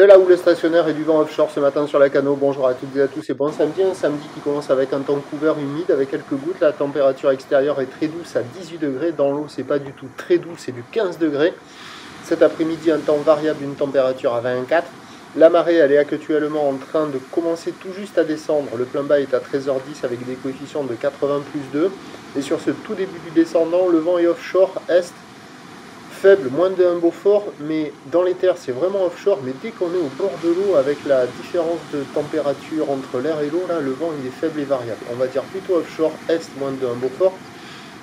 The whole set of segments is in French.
De la houle stationnaire et du vent offshore ce matin sur la Cano. Bonjour à toutes et à tous et bon samedi. Un samedi qui commence avec un temps couvert humide avec quelques gouttes. La température extérieure est très douce à 18 degrés. Dans l'eau, c'est pas du tout très doux, c'est du 15 degrés. Cet après-midi, un temps variable, une température à 24. La marée, elle est actuellement en train de commencer tout juste à descendre. Le plein bas est à 13h10 avec des coefficients de 80 plus 2. Et sur ce tout début du descendant, le vent est offshore est faible, moins de 1 Beaufort, mais dans les terres c'est vraiment offshore, mais dès qu'on est au bord de l'eau avec la différence de température entre l'air et l'eau, là le vent il est faible et variable. On va dire plutôt offshore, est, moins de 1 Beaufort.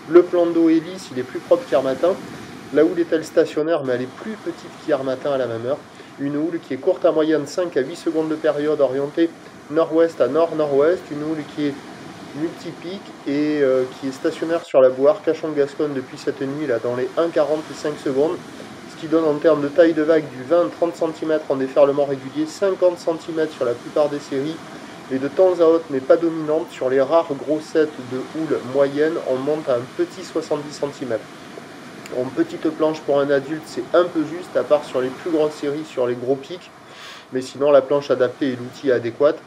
Le plan d'eau est lisse, il est plus propre qu'hier matin. La houle est-elle stationnaire, mais elle est plus petite qu'hier matin à la même heure. Une houle qui est courte à moyenne 5 à 8 secondes de période, orientée nord-ouest à nord-nord-ouest. Une houle qui est multipique et qui est stationnaire sur la boire Cachan-Gascogne depuis cette nuit là dans les 1,45 secondes, ce qui donne en termes de taille de vague du 20-30 cm en déferlement régulier, 50 cm sur la plupart des séries et de temps à autre mais pas dominante sur les rares grossettes de houle moyenne, on monte à un petit 70 cm. En petite planche pour un adulte c'est un peu juste à part sur les plus grosses séries sur les gros pics, mais sinon la planche adaptée est l'outil adéquat.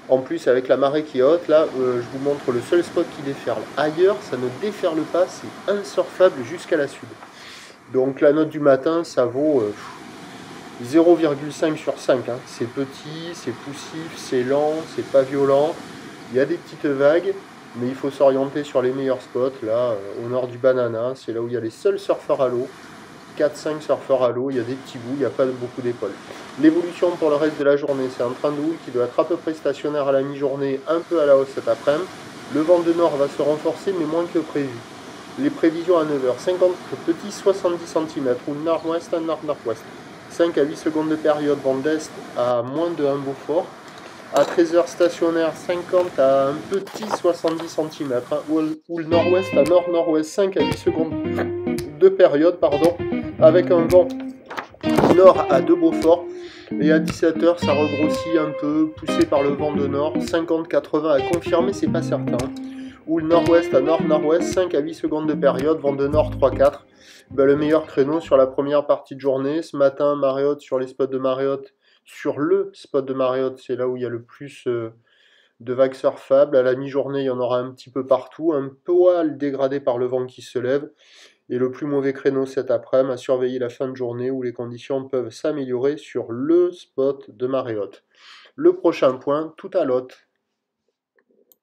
En plus, avec la marée qui est haute, là, je vous montre le seul spot qui déferle. Ailleurs, ça ne déferle pas, c'est insurfable jusqu'à la sud. Donc la note du matin, ça vaut 0,5 sur 5. Hein. C'est petit, c'est poussif, c'est lent, c'est pas violent. Il y a des petites vagues, mais il faut s'orienter sur les meilleurs spots. Là, au nord du Banana, c'est là où il y a les seuls surfeurs à l'eau. 4-5 surfeurs à l'eau, il y a des petits bouts, il n'y a pas beaucoup d'épaules. L'évolution pour le reste de la journée, c'est un train de houle qui doit être à peu près stationnaire à la mi-journée, un peu à la hausse cet après-midi. Le vent de nord va se renforcer, mais moins que prévu. Les prévisions à 9h, 50 petits 70 cm, ou nord-ouest à nord-nord-ouest. 5 à 8 secondes de période, vent d'est à moins de 1 Beaufort. À 13h stationnaire, 50 à un petit 70 cm, hein, ou le nord-ouest à nord-nord-ouest, 5 à 8 secondes de période, avec un vent nord à 2 Beaufort. Et à 17h, ça regrossit un peu, poussé par le vent de nord, 50-80 à confirmer, c'est pas certain. Ou le nord-ouest à nord-nord-ouest, 5 à 8 secondes de période, vent de nord 3-4. Le meilleur créneau sur la première partie de journée. Ce matin, marée haute sur les spots de marée haute. Sur le spot de marée haute, c'est là où il y a le plus de vagues surfables. À la mi-journée, il y en aura un petit peu partout, un poil dégradé par le vent qui se lève. Et le plus mauvais créneau cet après-midi à surveiller la fin de journée où les conditions peuvent s'améliorer sur le spot de marée haute. Le prochain point, tout à l'autre.